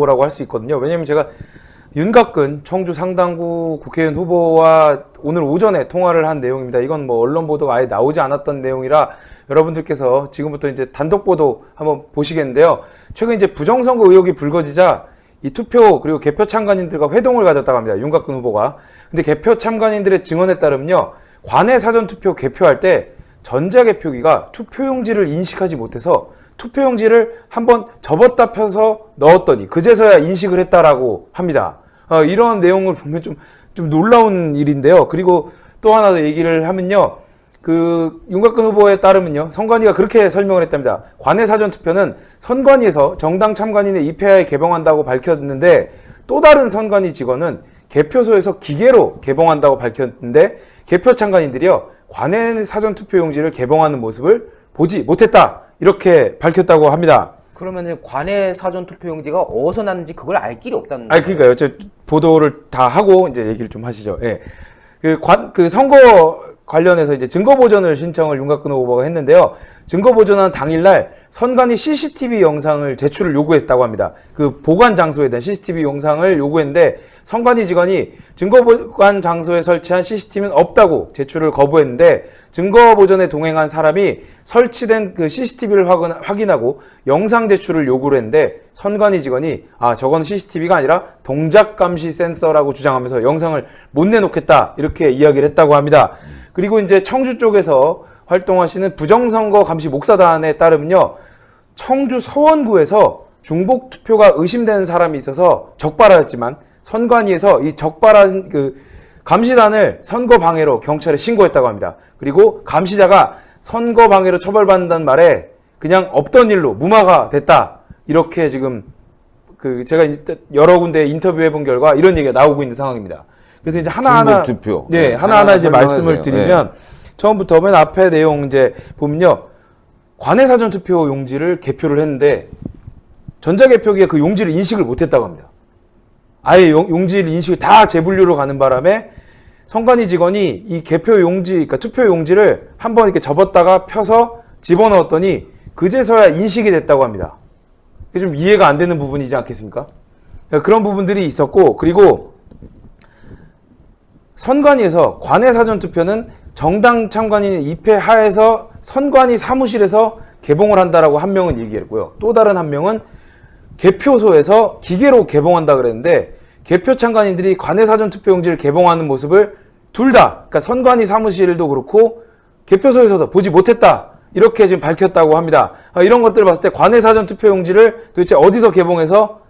라고 할 수 있거든요. 왜냐면 제가 윤곽근 청주 상당구 국회의원 후보와 오늘 오전에 통화를 한 내용입니다. 이건 뭐 언론 보도가 아예 나오지 않았던 내용이라 여러분들께서 지금부터 이제 단독 보도 한번 보시겠는데요. 최근 이제 부정선거 의혹이 불거지자 이 투표 그리고 개표 참관인들과 회동을 가졌다고 합니다. 윤곽근 후보가. 근데 개표 참관인들의 증언에 따르면요. 관내 사전투표 개표할 때 전자개표기가 투표용지를 인식하지 못해서 투표용지를 한번 접었다 펴서 넣었더니 그제서야 인식을 했다라고 합니다. 이런 내용을 보면 좀 놀라운 일인데요. 그리고 또 하나 더 얘기를 하면요. 그 윤곽근 후보에 따르면요. 선관위가 그렇게 설명을 했답니다. 관내 사전투표는 선관위에서 정당 참관인의 입회하에 개봉한다고 밝혔는데 또 다른 선관위 직원은 개표소에서 기계로 개봉한다고 밝혔는데 개표 참관인들이요. 관내 사전투표용지를 개봉하는 모습을 보지 못했다. 이렇게 밝혔다고 합니다. 그러면 관내 사전 투표용지가 어디서 났는지 그걸 알 길이 없다는 거예요. 그러니까요. 저 보도를 다 하고 이제 얘기를 좀 하시죠. 예. 그 선거 관련해서 이제 증거 보전을 신청을 윤곽근 후보가 했는데요. 증거 보전한 당일날 선관위 CCTV 영상을 제출을 요구했다고 합니다. 그 보관 장소에 대한 CCTV 영상을 요구했는데 선관위 직원이 증거 보관 장소에 설치한 CCTV는 없다고 제출을 거부했는데 증거 보전에 동행한 사람이 설치된 그 CCTV를 확인하고 영상 제출을 요구를 했는데 선관위 직원이 저건 CCTV가 아니라 동작 감시 센서라고 주장하면서 영상을 못 내놓겠다 이렇게 이야기를 했다고 합니다. 그리고 이제 청주 쪽에서 활동하시는 부정선거 감시 목사단에 따르면요. 청주 서원구에서 중복 투표가 의심되는 사람이 있어서 적발하였지만 선관위에서 이 적발한 그 감시단을 선거 방해로 경찰에 신고했다고 합니다. 그리고 감시자가 선거 방해로 처벌받는다는 말에 그냥 없던 일로 무마가 됐다. 이렇게 지금 제가 여러 군데 인터뷰해 본 결과 이런 얘기가 나오고 있는 상황입니다. 그래서 이제 하나하나 투표. 네, 하나하나 이제 말씀을 드리면 처음부터 맨 앞에 내용 이제 보면요. 관내 사전 투표 용지를 개표를 했는데 전자개표기가 그 용지를 인식을 못 했다고 합니다. 아예 용지를 인식을 다 재분류로 가는 바람에 선관위 직원이 이 개표 용지, 그러니까 투표 용지를 한번 이렇게 접었다가 펴서 집어넣었더니 그제서야 인식이 됐다고 합니다. 이게 좀 이해가 안 되는 부분이지 않겠습니까? 그런 부분들이 있었고, 그리고 선관위에서 관내 사전 투표는 정당 참관인의 입회 하에서 선관위 사무실에서 개봉을 한다라고 한 명은 얘기했고요. 또 다른 한 명은 개표소에서 기계로 개봉한다 그랬는데 개표 참관인들이 관내 사전 투표용지를 개봉하는 모습을 둘 다, 그러니까 선관위 사무실도 그렇고 개표소에서도 보지 못했다. 이렇게 지금 밝혔다고 합니다. 이런 것들을 봤을 때 관내 사전 투표용지를 도대체 어디서 개봉해서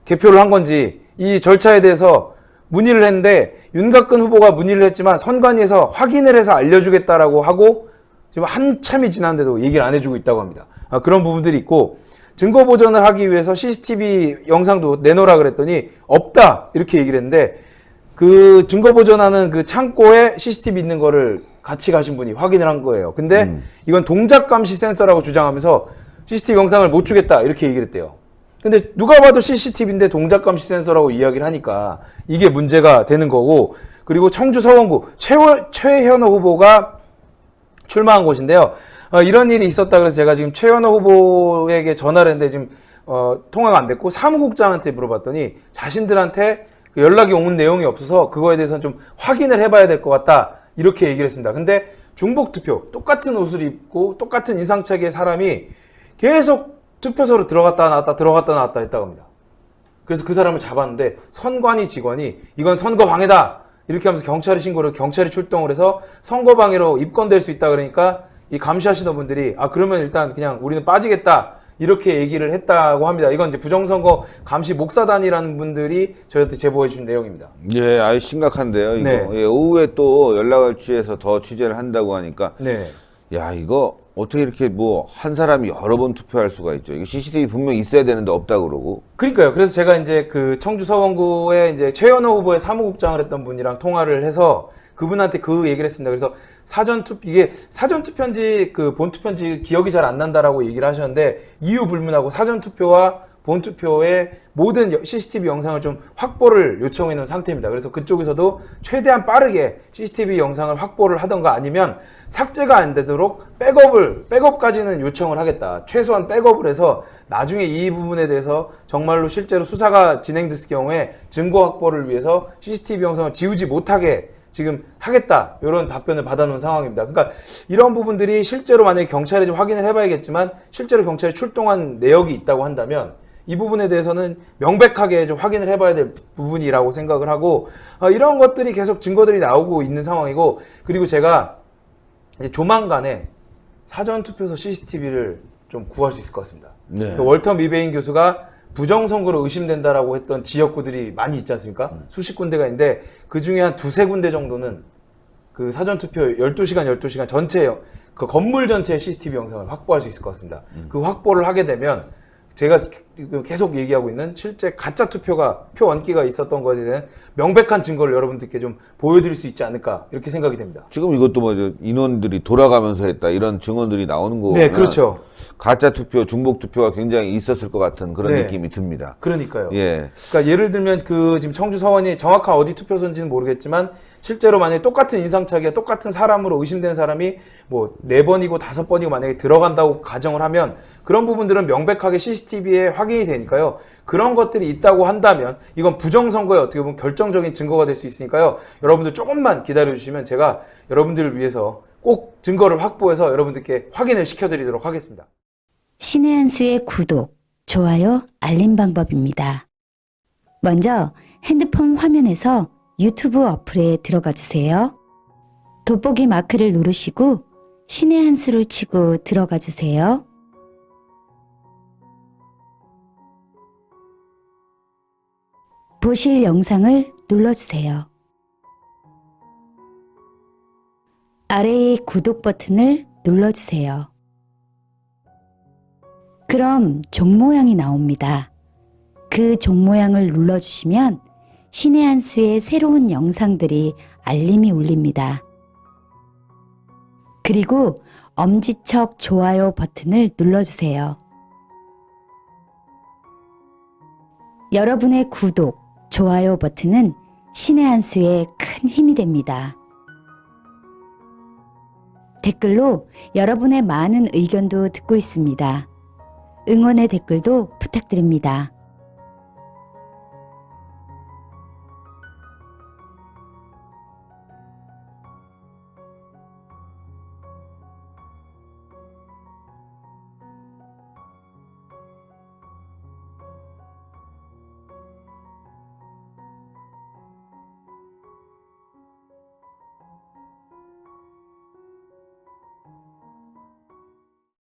개표를 한 건지 이 절차에 대해서 문의를 했는데 윤곽근 후보가 문의를 했지만 선관위에서 확인을 해서 알려주겠다라고 하고 지금 한참이 지났는데도 얘기를 안 해주고 있다고 합니다. 그런 부분들이 있고 증거 보전을 하기 위해서 CCTV 영상도 내놓으라 그랬더니 없다 이렇게 얘기를 했는데 그 증거 보전하는 그 창고에 CCTV 있는 거를 같이 가신 분이 확인을 한 거예요. 근데 이건 동작 감시 센서라고 주장하면서 CCTV 영상을 못 주겠다 이렇게 얘기를 했대요. 근데 누가 봐도 CCTV인데 동작 감시 센서라고 이야기를 하니까 이게 문제가 되는 거고, 그리고 청주 서원구 최현호 후보가 출마한 곳인데요. 이런 일이 있었다 그래서 제가 지금 최현호 후보에게 전화를 했는데 지금 통화가 안 됐고 사무국장한테 물어봤더니 자신들한테 그 연락이 온 내용이 없어서 그거에 대해서는 좀 확인을 해봐야 될 것 같다 이렇게 얘기를 했습니다. 근데 중복 투표 똑같은 옷을 입고 똑같은 인상착의의 사람이 계속 투표소로 들어갔다 나왔다 했다고 합니다. 그래서 그 사람을 잡았는데 선관위 직원이 이건 선거 방해다 이렇게 하면서 경찰이 출동을 해서 선거 방해로 입건될 수 있다 그러니까 이 감시하시는 분들이 그러면 일단 그냥 우리는 빠지겠다 이렇게 얘기를 했다고 합니다. 이건 이제 부정선거 감시 목사단이라는 분들이 저희한테 제보해 준 내용입니다. 예, 아주 심각한데요. 이거 네. 예, 오후에 또 연락을 취해서 더 취재를 한다고 하니까 네. 야 이거 어떻게 이렇게 뭐 한 사람이 여러 번 투표할 수가 있죠. 이거 CCTV 분명 있어야 되는데 없다 그러고. 그러니까요. 그래서 제가 이제 그 청주 서원구에 이제 최현호 후보의 사무국장을 했던 분이랑 통화를 해서 그분한테 그 얘기를 했습니다. 그래서 이게 사전투표인지 그 본투표인지 기억이 잘 안 난다라고 얘기를 하셨는데 이유 불문하고 사전투표와 본투표의 모든 CCTV 영상을 좀 확보를 요청해 놓은 상태입니다. 그래서 그쪽에서도 최대한 빠르게 CCTV 영상을 확보를 하던가 아니면 삭제가 안 되도록 백업까지는 요청을 하겠다. 최소한 백업을 해서 나중에 이 부분에 대해서 정말로 실제로 수사가 진행됐을 경우에 증거 확보를 위해서 CCTV 영상을 지우지 못하게 지금 하겠다, 이런 답변을 받아놓은 상황입니다. 그러니까 이런 부분들이 실제로 만약에 경찰에 좀 확인을 해봐야겠지만 실제로 경찰이 출동한 내역이 있다고 한다면 이 부분에 대해서는 명백하게 좀 확인을 해봐야 될 부분이라고 생각을 하고, 이런 것들이 계속 증거들이 나오고 있는 상황이고, 그리고 제가 이제 조만간에 사전투표소 CCTV를 좀 구할 수 있을 것 같습니다. 네. 그 월터 미베인 교수가 부정선거로 의심된다라고 했던 지역구들이 많이 있지 않습니까? 수십 군데가 있는데 그 중에 한 두세 군데 정도는 그 사전투표 12시간 전체 그 건물 전체의 CCTV 영상을 확보할 수 있을 것 같습니다. 그 확보를 하게 되면 제가 계속 얘기하고 있는 실제 가짜 투표가 표 얹기가 있었던 것에 대한 명백한 증거를 여러분들께 좀 보여드릴 수 있지 않을까, 이렇게 생각이 됩니다. 지금 이것도 뭐 인원들이 돌아가면서 했다 이런 증언들이 나오는 거고. 네, 그렇죠. 가짜 투표, 중복 투표가 굉장히 있었을 것 같은 그런 네. 느낌이 듭니다. 그러니까요. 예. 그러니까 예를 들면 그 지금 청주 서원이 정확한 어디 투표소인지는 모르겠지만 실제로 만약에 똑같은 인상착의가 똑같은 사람으로 의심되는 사람이 뭐 4번이고 5번이고 만약에 들어간다고 가정을 하면 그런 부분들은 명백하게 CCTV에 확인이 되니까요. 그런 것들이 있다고 한다면 이건 부정선거에 어떻게 보면 결정적인 증거가 될 수 있으니까요. 여러분들 조금만 기다려 주시면 제가 여러분들을 위해서 꼭 증거를 확보해서 여러분들께 확인을 시켜드리도록 하겠습니다. 신의 한 수의 구독, 좋아요, 알림 방법입니다. 먼저 핸드폰 화면에서 유튜브 어플에 들어가 주세요. 돋보기 마크를 누르시고 신의 한 수를 치고 들어가 주세요. 보실 영상을 눌러주세요. 아래의 구독 버튼을 눌러주세요. 그럼 종 모양이 나옵니다. 그 종 모양을 눌러주시면 신의 한 수의 새로운 영상들이 알림이 울립니다. 그리고 엄지척 좋아요 버튼을 눌러주세요. 여러분의 구독, 좋아요 버튼은 신의 한 수의 큰 힘이 됩니다. 댓글로 여러분의 많은 의견도 듣고 있습니다. 응원의 댓글도 부탁드립니다.